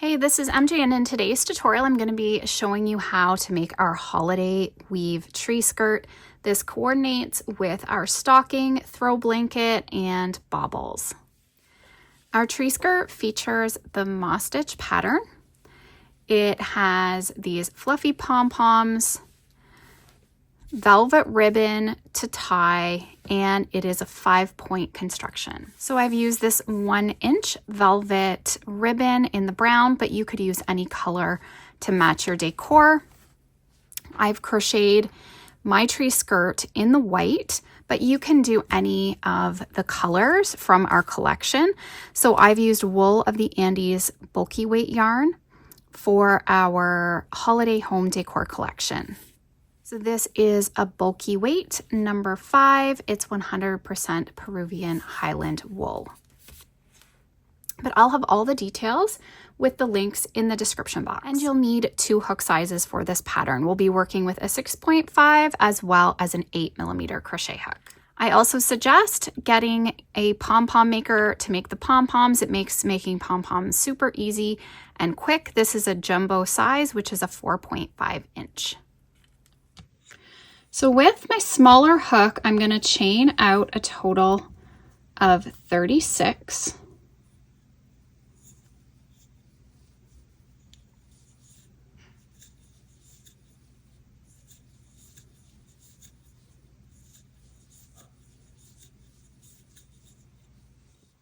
Hey, this is MJ, and in today's tutorial I'm going to be showing you how to make our holiday weave tree skirt. This coordinates with our stocking, throw blanket, and baubles. Our tree skirt features the moss stitch pattern. It has these fluffy pom-poms, velvet ribbon to tie, and it is a 5-point construction. So I've used this 1-inch velvet ribbon in the brown, but you could use any color to match your decor. I've crocheted my tree skirt in the white, but you can do any of the colors from our collection. So I've used Wool of the Andes bulky weight yarn for our holiday home decor collection. So this is a bulky weight number 5. It's 100% Peruvian Highland wool. But I'll have all the details with the links in the description box. And you'll need 2 hook sizes for this pattern. We'll be working with a 6.5 as well as an 8mm crochet hook. I also suggest getting a pom-pom maker to make the pom-poms. It makes making pom-poms super easy and quick. This is a jumbo size, which is a 4.5 inch. So with my smaller hook, I'm going to chain out a total of 36.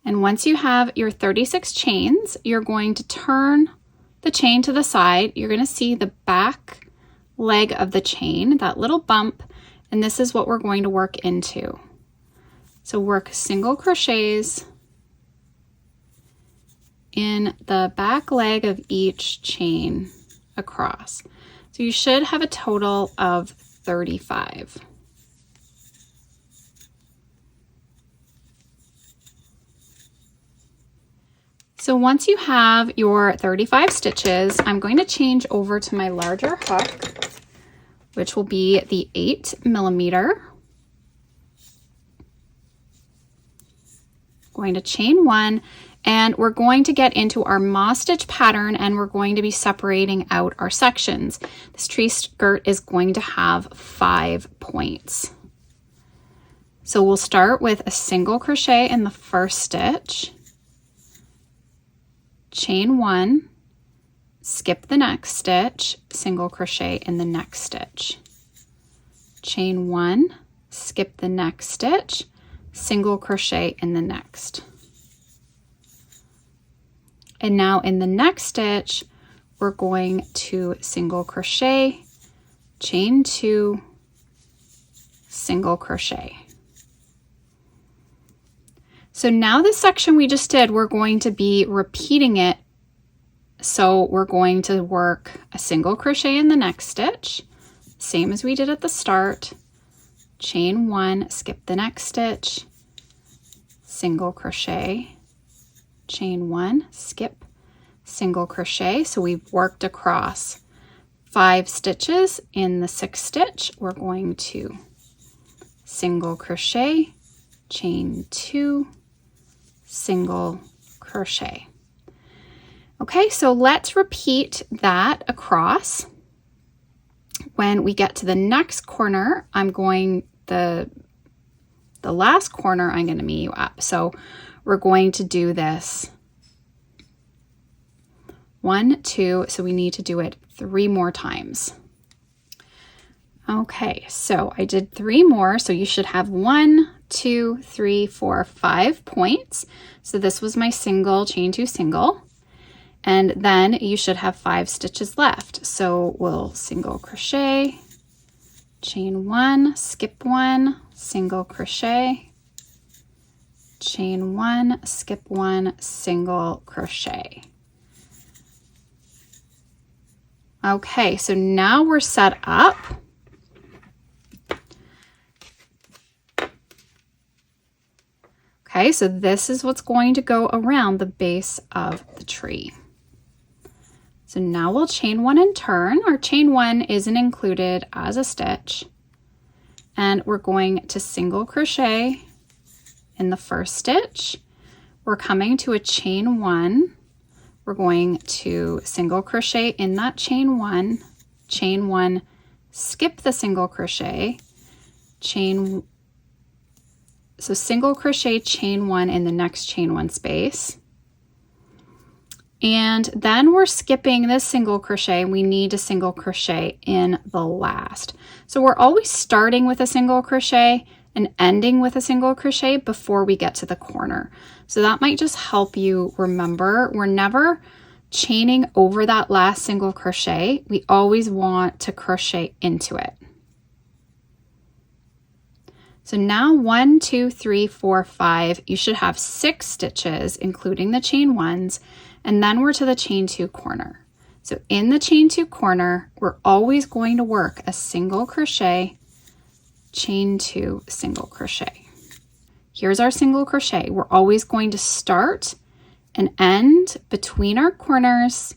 And once you have your 36 chains, you're going to turn the chain to the side. You're going to see the back leg of the chain, that little bump, and this is what we're going to work into. So work single crochets in the back leg of each chain across. So you should have a total of 35. So once you have your 35 stitches, I'm going to change over to my larger hook, which will be the 8mm. Going to chain 1, and we're going to get into our moss stitch pattern, and we're going to be separating out our sections. This tree skirt is going to have 5 points. So we'll start with a single crochet in the first stitch, chain 1, skip the next stitch, single crochet in the next stitch, chain 1, skip the next stitch, single crochet in the next. And now in the next stitch, we're going to single crochet, chain 2, single crochet. So now this section we just did, we're going to be repeating it. So we're going to work a single crochet in the next stitch, same as we did at the start, chain 1, skip the next stitch, single crochet, chain 1, skip, single crochet. So we've worked across 5 stitches. In the 6th stitch, we're going to single crochet, chain 2, single crochet. Okay, so let's repeat that across. When we get to the next corner, the last corner, I'm going to meet you up. So we're going to do this 1, 2, so we need to do it 3 more times. Okay, so I did 3 more, so you should have 1, 2, 3, 4, 5 points. So this was my single, chain 2 single, and then you should have 5 stitches left. So we'll single crochet, chain 1, skip 1, single crochet, chain 1, skip 1, single crochet. Okay, so now we're set up. Okay, so this is what's going to go around the base of the tree. So now we'll chain 1 and turn. Our chain 1 isn't included as a stitch. And we're going to single crochet in the first stitch. We're coming to a chain 1. we're going to single crochet in that chain one, skip the single crochet, so single crochet, chain one in the next chain one space. And then we're skipping this single crochet. We need to single crochet in the last. So we're always starting with a single crochet and ending with a single crochet before we get to the corner. So that might just help you remember we're never chaining over that last single crochet. We always want to crochet into it. So now 1, 2, 3, 4, 5, you should have 6 stitches, including the chain ones, and then we're to the chain 2 corner. So in the chain 2 corner, we're always going to work a single crochet, chain 2, single crochet. Here's our single crochet. We're always going to start and end between our corners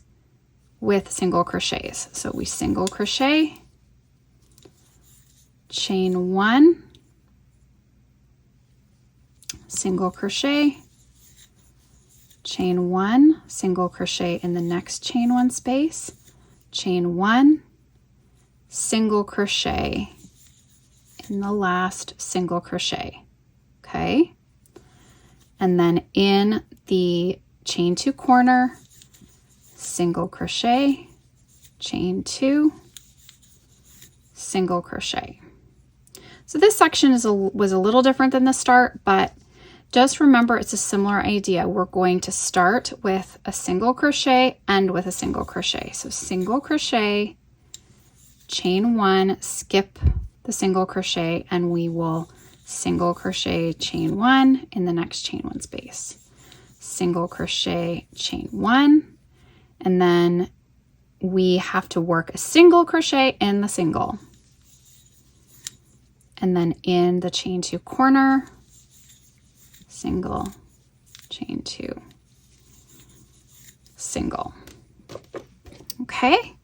with single crochets. So we single crochet, chain 1, single crochet, chain 1, single crochet in the next chain 1 space, chain 1, single crochet in the last single crochet. Okay, and then in the chain 2 corner, single crochet, chain 2, single crochet. So this section was a little different than the start, but just remember it's a similar idea. We're going to start with a single crochet, end with a single crochet. So single crochet, chain 1, skip the single crochet, and we will single crochet, chain 1 in the next chain 1 space. Single crochet, chain 1, and then we have to work a single crochet in the single. And then in the chain 2 corner, single, chain 2, single. Okay,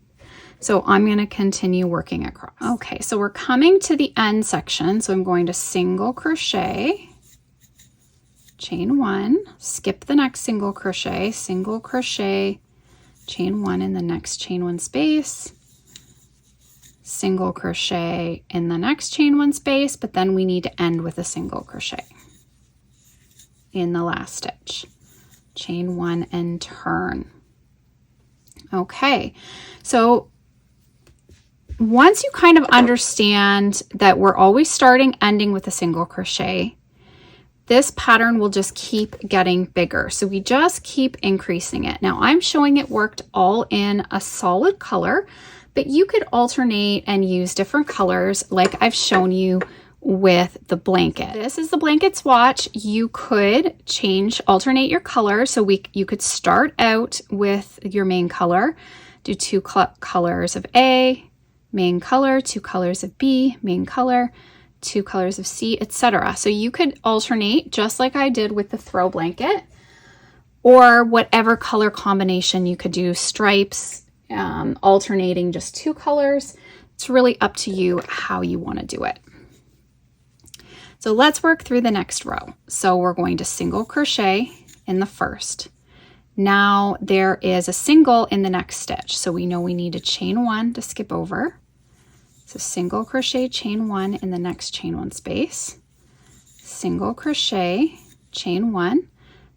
so I'm going to continue working across. Okay, so we're coming to the end section, so I'm going to single crochet, chain 1, skip the next single crochet, chain 1 in the next chain 1 space, single crochet in the next chain 1 space, but then we need to end with a single crochet in the last stitch, chain 1 and turn. Okay, so once you kind of understand that we're always starting, ending with a single crochet, this pattern will just keep getting bigger. So we just keep increasing it. Now I'm showing it worked all in a solid color, but you could alternate and use different colors like I've shown you with the blanket. This is the blanket swatch. You could alternate your colors. So you could start out with your main color, do 2 colors of A, main color, 2 colors of B, main color, 2 colors of C, etc. So you could alternate just like I did with the throw blanket, or whatever color combination you could do, stripes, alternating just 2 colors. It's really up to you how you want to do it. So let's work through the next row. So we're going to single crochet in the first. Now there is a single in the next stitch. So we know we need a chain 1 to skip over. So single crochet, chain 1 in the next chain 1 space, single crochet, chain 1,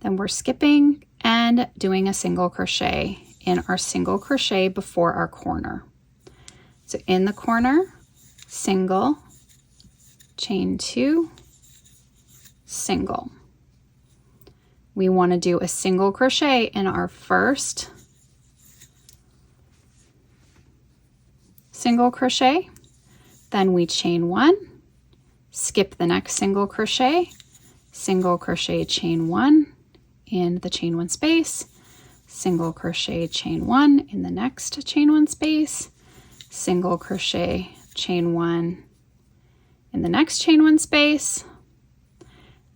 then we're skipping and doing a single crochet in our single crochet before our corner. So in the corner, single, chain 2, single. We want to do a single crochet in our first single crochet, then we chain 1, skip the next single crochet, chain 1 in the chain 1 space, single crochet, chain 1 in the next chain 1 space, single crochet, chain 1 in the next chain 1 space,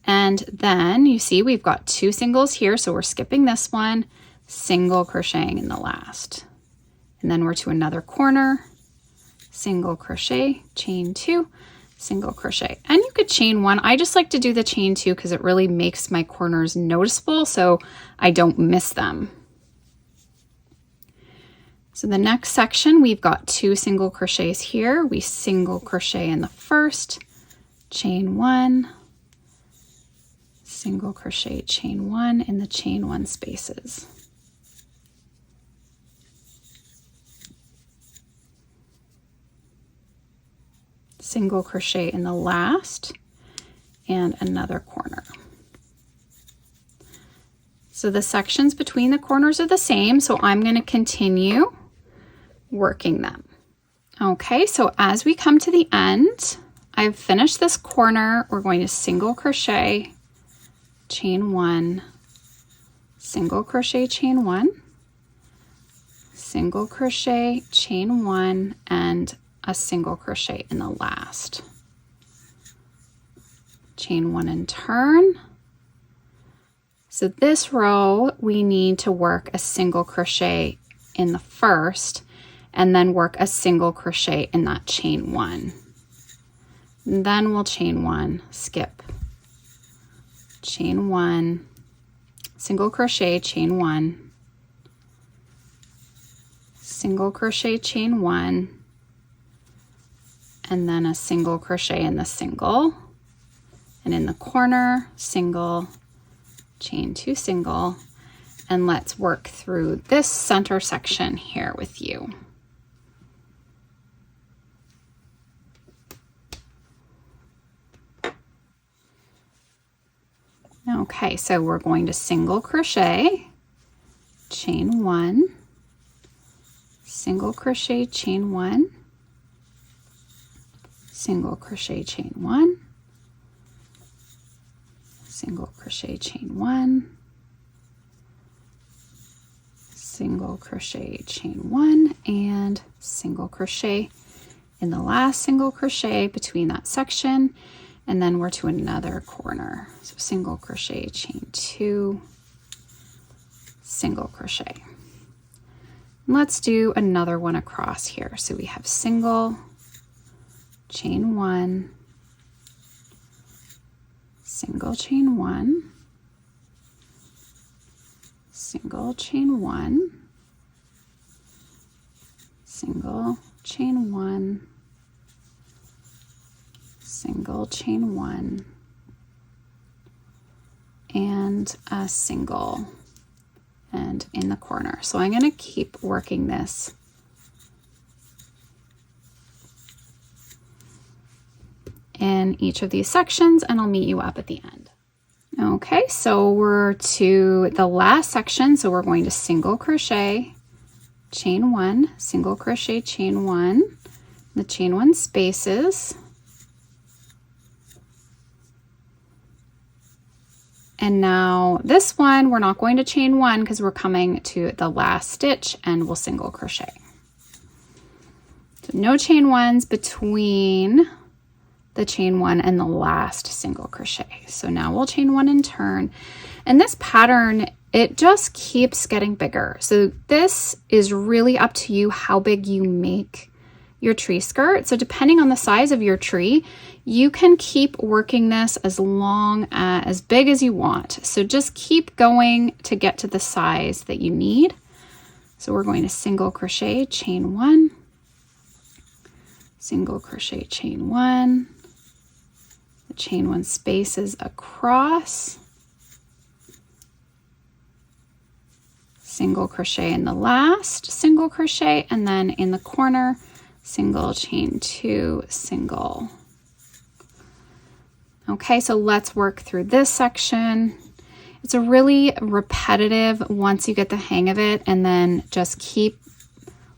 and then you see we've got 2 singles here, so we're skipping this one, single crocheting in the last, and then we're to another corner, single crochet, chain 2, single crochet, and you could chain 1. I just like to do the chain 2 because it really makes my corners noticeable so I don't miss them. So the next section, we've got 2 single crochets here. We single crochet in the first, chain 1, single crochet, chain 1 in the chain 1 spaces. Single crochet in the last and another corner. So the sections between the corners are the same, so I'm going to continue working them. Okay, so as we come to the end, I've finished this corner. We're going to single crochet, chain 1, single crochet, chain 1, single crochet, chain 1, and a single crochet in the last. Chain 1 and turn. So this row, we need to work a single crochet in the first and then work a single crochet in that chain 1. And then we'll chain 1, skip, chain 1, single crochet, chain 1, single crochet, chain 1, and then a single crochet in the single, and in the corner, single, chain 2 single, and let's work through this center section here with you. Okay, so we're going to single crochet, chain 1, single crochet, chain 1, single crochet, chain 1, single crochet, chain 1, single crochet, chain 1, and single crochet in the last single crochet between that section, and then we're to another corner. So single crochet, chain 2, single crochet. And let's do another one across here. So we have single, chain 1, single chain 1, single chain 1, single chain 1, single chain 1, and a single, and in the corner. So I'm going to keep working this in each of these sections, and I'll meet you up at the end. Okay, so we're to the last section, so we're going to single crochet, chain 1, single crochet, chain 1, the chain 1 spaces, and now this one we're not going to chain 1 because we're coming to the last stitch, and we'll single crochet. So no chain 1s between the chain 1 and the last single crochet. So now we'll chain 1 and turn, and this pattern, it just keeps getting bigger. So this is really up to you how big you make your tree skirt. So depending on the size of your tree, you can keep working this as big as you want. So just keep going to get to the size that you need. So we're going to single crochet, chain 1, single crochet, chain 1, the chain 1 spaces across, single crochet in the last single crochet, and then in the corner, single chain 2, single. Okay, so let's work through this section. It's a really repetitive once you get the hang of it, and then just keep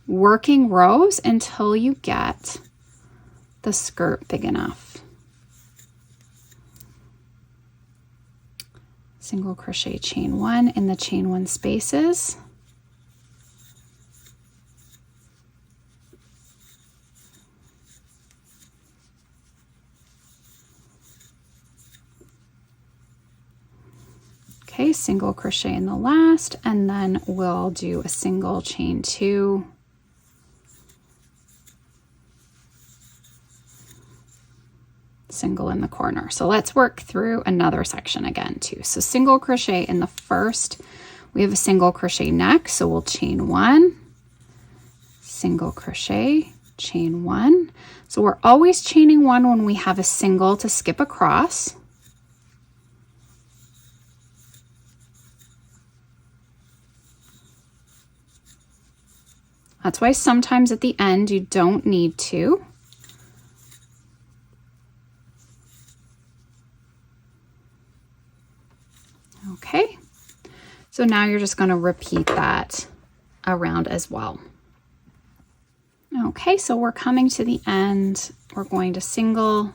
working rows until you get the skirt big enough. Single crochet, chain 1 in the chain 1 spaces. Okay, single crochet in the last, and then we'll do a single chain 2, single in the corner. So let's work through another section again too. So single crochet in the first, we have a single crochet next, so we'll chain 1, single crochet, chain one. So we're always chaining one when we have a single to skip across. That's why sometimes at the end you don't need to. Okay, so now you're just going to repeat that around as well. Okay, so we're coming to the end. We're going to single,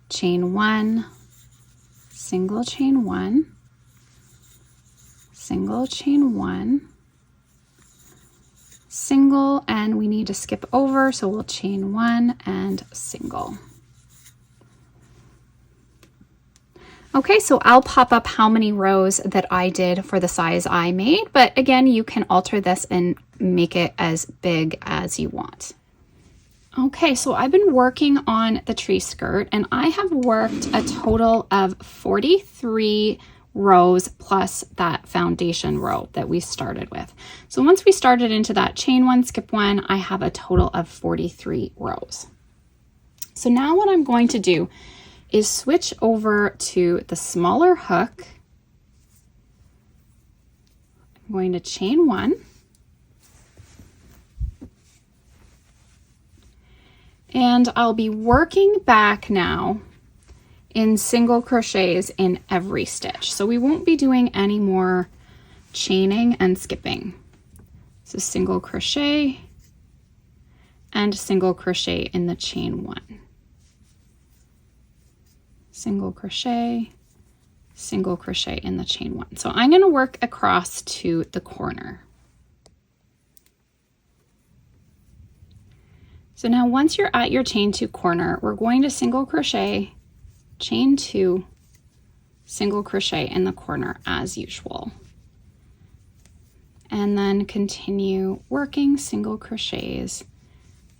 chain one, single, chain one, single, chain one, single, and we need to skip over, so we'll chain one and single. Okay, so I'll pop up how many rows that I did for the size I made, but again, you can alter this and make it as big as you want. Okay, so I've been working on the tree skirt and I have worked a total of 43 rows plus that foundation row that we started with. So once we started into that chain one, skip one, I have a total of 43 rows. So now what I'm going to do is switch over to the smaller hook. I'm going to chain one. And I'll be working back now in single crochets in every stitch. So we won't be doing any more chaining and skipping. So single crochet and single crochet in the chain one. Single crochet, single crochet in the chain one. So I'm going to work across to the corner. So now once you're at your chain two corner, we're going to single crochet, chain two, single crochet in the corner as usual. And then continue working single crochets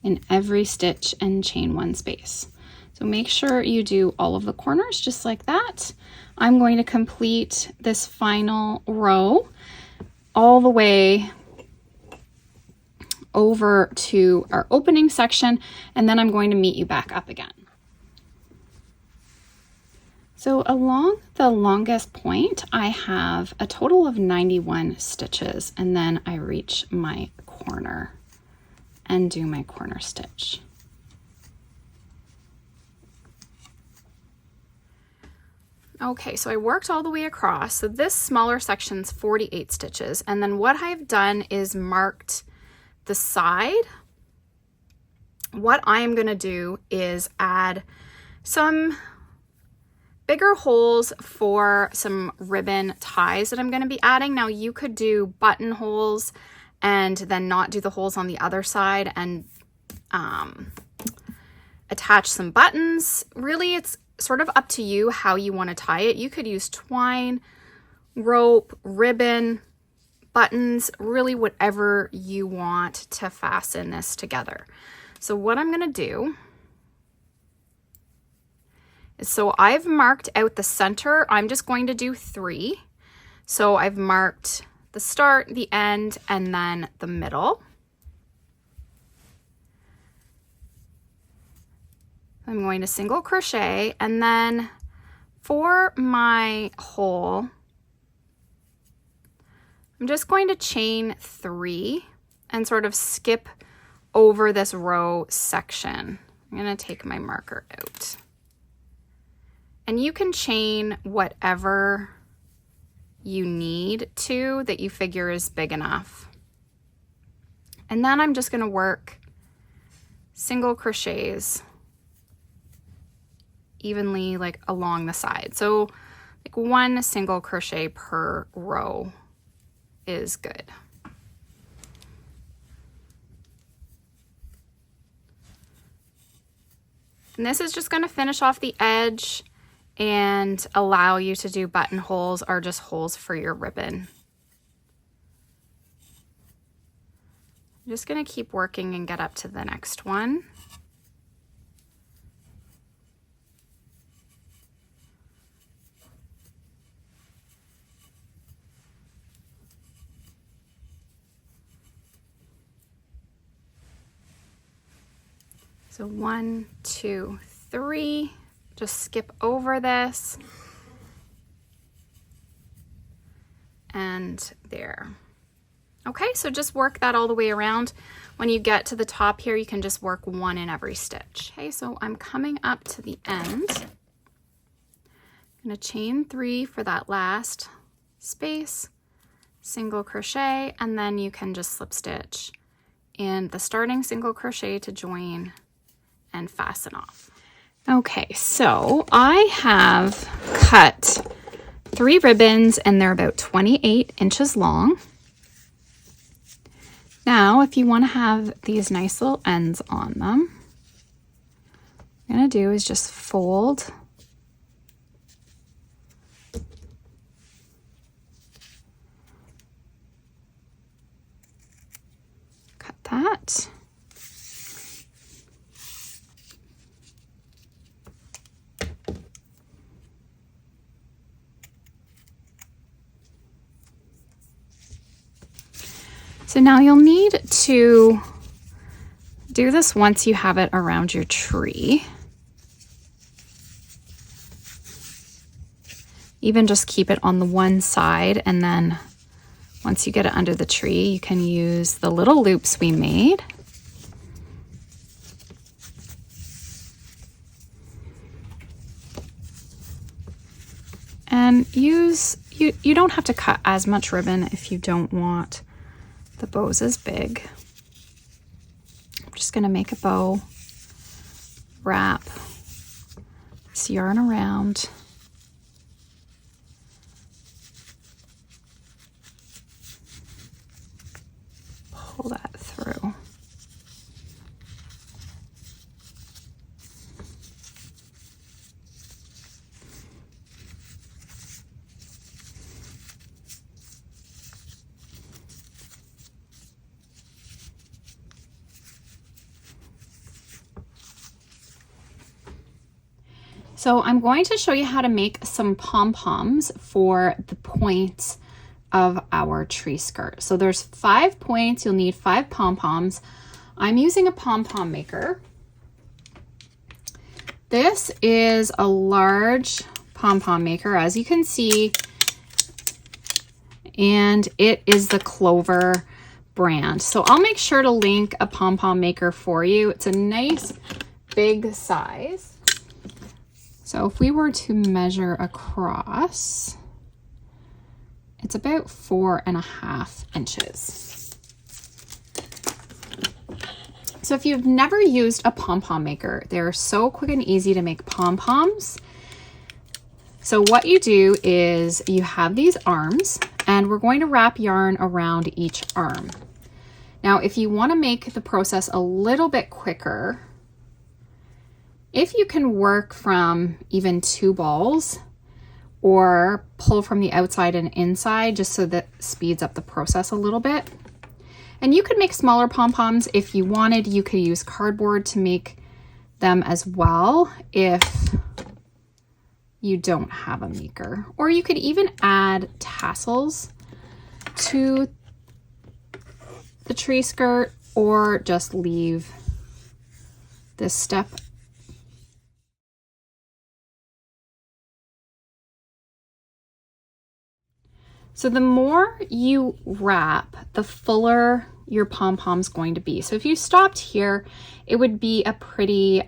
in every stitch and chain one space. So make sure you do all of the corners just like that. I'm going to complete this final row all the way over to our opening section, and then I'm going to meet you back up again. So along the longest point, I have a total of 91 stitches, and then I reach my corner and do my corner stitch. Okay, so I worked all the way across. So this smaller section's 48 stitches. And then what I've done is marked the side. What I am gonna do is add some bigger holes for some ribbon ties that I'm gonna be adding. Now you could do buttonholes and then not do the holes on the other side and attach some buttons. Really, it's sort of up to you how you want to tie it. You could use twine, rope, ribbon, buttons, really whatever you want to fasten this together. So what I'm going to do is, so I've marked out the center. I'm just going to do 3. So I've marked the start, the end, and then the middle. I'm going to single crochet, and then for my hole, I'm just going to chain 3 and sort of skip over this row section. I'm going to take my marker out. And you can chain whatever you need to that you figure is big enough. And then I'm just going to work single crochets evenly like along the side. So like 1 single crochet per row is good. And this is just going to finish off the edge and allow you to do buttonholes or just holes for your ribbon. I'm just going to keep working and get up to the next one. So 1, 2, 3, just skip over this. And there. Okay, so just work that all the way around. When you get to the top here, you can just work 1 in every stitch. Okay, so I'm coming up to the end. I'm gonna chain 3 for that last space, single crochet, and then you can just slip stitch in the starting single crochet to join and fasten off. Okay, so I have cut 3 ribbons and they're about 28 inches long. Now, if you want to have these nice little ends on them, what I'm going to do is just fold that. So now you'll need to do this once you have it around your tree. Even just keep it on the one side, and then once you get it under the tree, you can use the little loops we made. And you don't have to cut as much ribbon if you don't want the bows as big. I'm just going to make a bow, wrap this yarn around. Pull that through. So I'm going to show you how to make some pom-poms for the points of our tree skirt. So there's 5 points. You'll need 5 pom-poms. I'm using a pom-pom maker. This is a large pom-pom maker, as you can see, and it is the Clover brand. So I'll make sure to link a pom-pom maker for you. It's a nice big size. So if we were to measure across, it's about 4.5 inches. So if you've never used a pom-pom maker, they're so quick and easy to make pom-poms. So what you do is you have these arms, and we're going to wrap yarn around each arm. Now, if you want to make the process a little bit quicker, if you can work from even 2 balls or pull from the outside and inside, just so that speeds up the process a little bit. And you could make smaller pom-poms if you wanted. You could use cardboard to make them as well if you don't have a maker. Or you could even add tassels to the tree skirt, or just leave this step. So the more you wrap, the fuller your pom-pom's going to be. So if you stopped here, it would be a pretty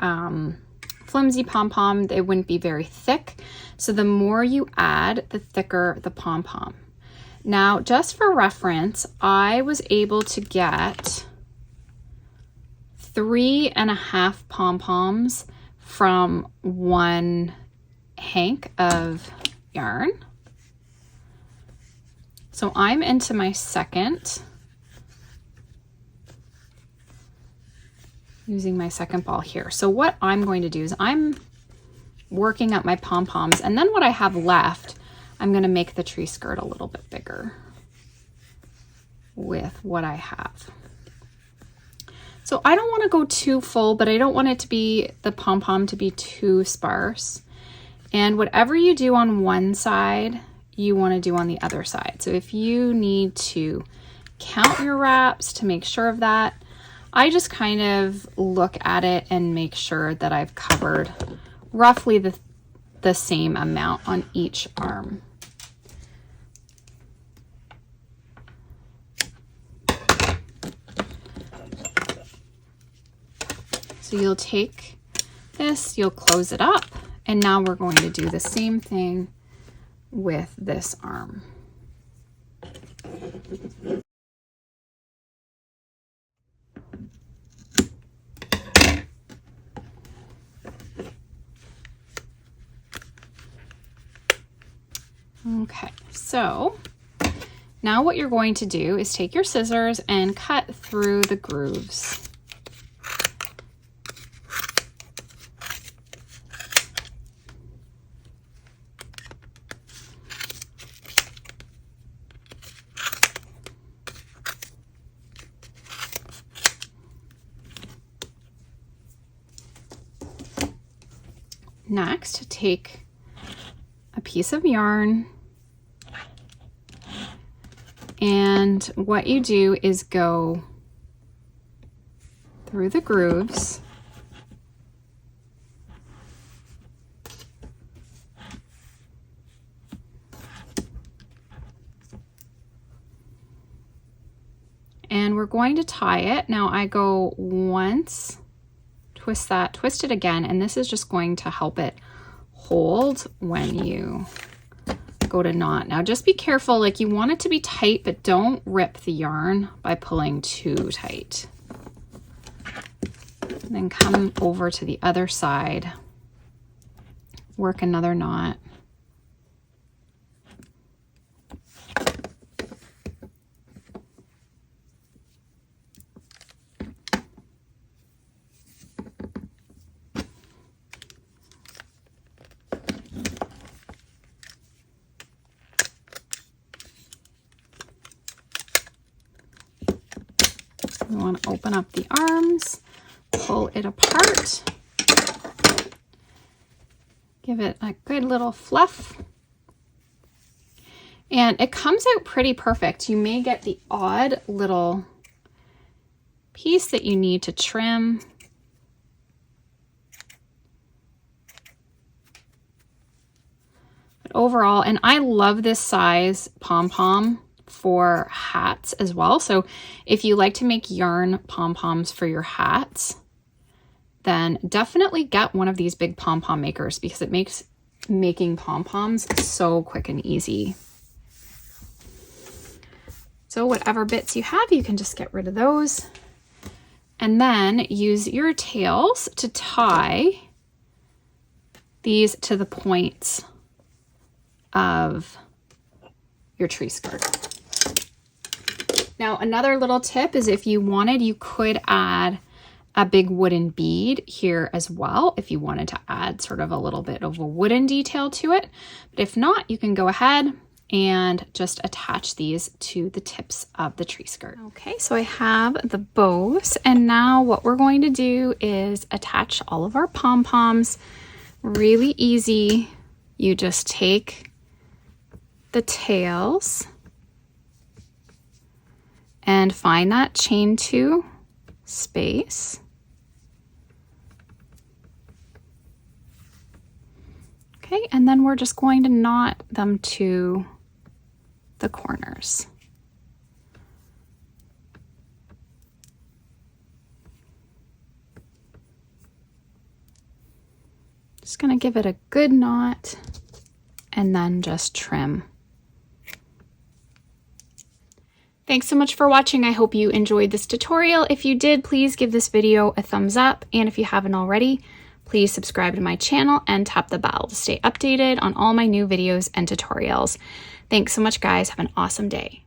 flimsy pom-pom. It wouldn't be very thick. So the more you add, the thicker the pom-pom. Now, just for reference, I was able to get 3.5 pom-poms from 1 hank of yarn. So I'm into my second, using my second ball here. So what I'm going to do is I'm working up my pom-poms, and then what I have left, I'm going to make the tree skirt a little bit bigger with what I have. So I don't want to go too full, but I don't want it to be, the pom-pom to be too sparse. And whatever you do on one side, you want to do on the other side. So if you need to count your wraps to make sure of that, I just kind of look at it and make sure that I've covered roughly the same amount on each arm. So you'll take this, you'll close it up, and now we're going to do the same thing with this arm. Okay, so now what you're going to do is take your scissors and cut through the grooves. Next, take a piece of yarn, and what you do is go through the grooves and we're going to tie it. Now I go once, twist that, twist it again, and this is just going to help it hold when you go to knot. Now just be careful, like you want it to be tight, but don't rip the yarn by pulling too tight. And then come over to the other side, work another knot. We want to open up the arms, pull it apart, give it a good little fluff, and it comes out pretty perfect. You may get the odd little piece that you need to trim. But overall, and I love this size pom-pom for hats as well. So if you like to make yarn pom-poms for your hats, then definitely get one of these big pom-pom makers, because it makes making pom-poms so quick and easy. So whatever bits you have, you can just get rid of those, and then use your tails to tie these to the points of your tree skirt. Now, another little tip is if you wanted, you could add a big wooden bead here as well, if you wanted to add sort of a little bit of a wooden detail to it. But if not, you can go ahead and just attach these to the tips of the tree skirt. Okay, so I have the bows, and now what we're going to do is attach all of our pom-poms. Really easy. You just take the tails and find that chain 2 space. Okay, and then we're just going to knot them to the corners. Just gonna give it a good knot and then just trim. Thanks so much for watching. I hope you enjoyed this tutorial. If you did, please give this video a thumbs up. And if you haven't already, please subscribe to my channel and tap the bell to stay updated on all my new videos and tutorials. Thanks so much, guys. Have an awesome day.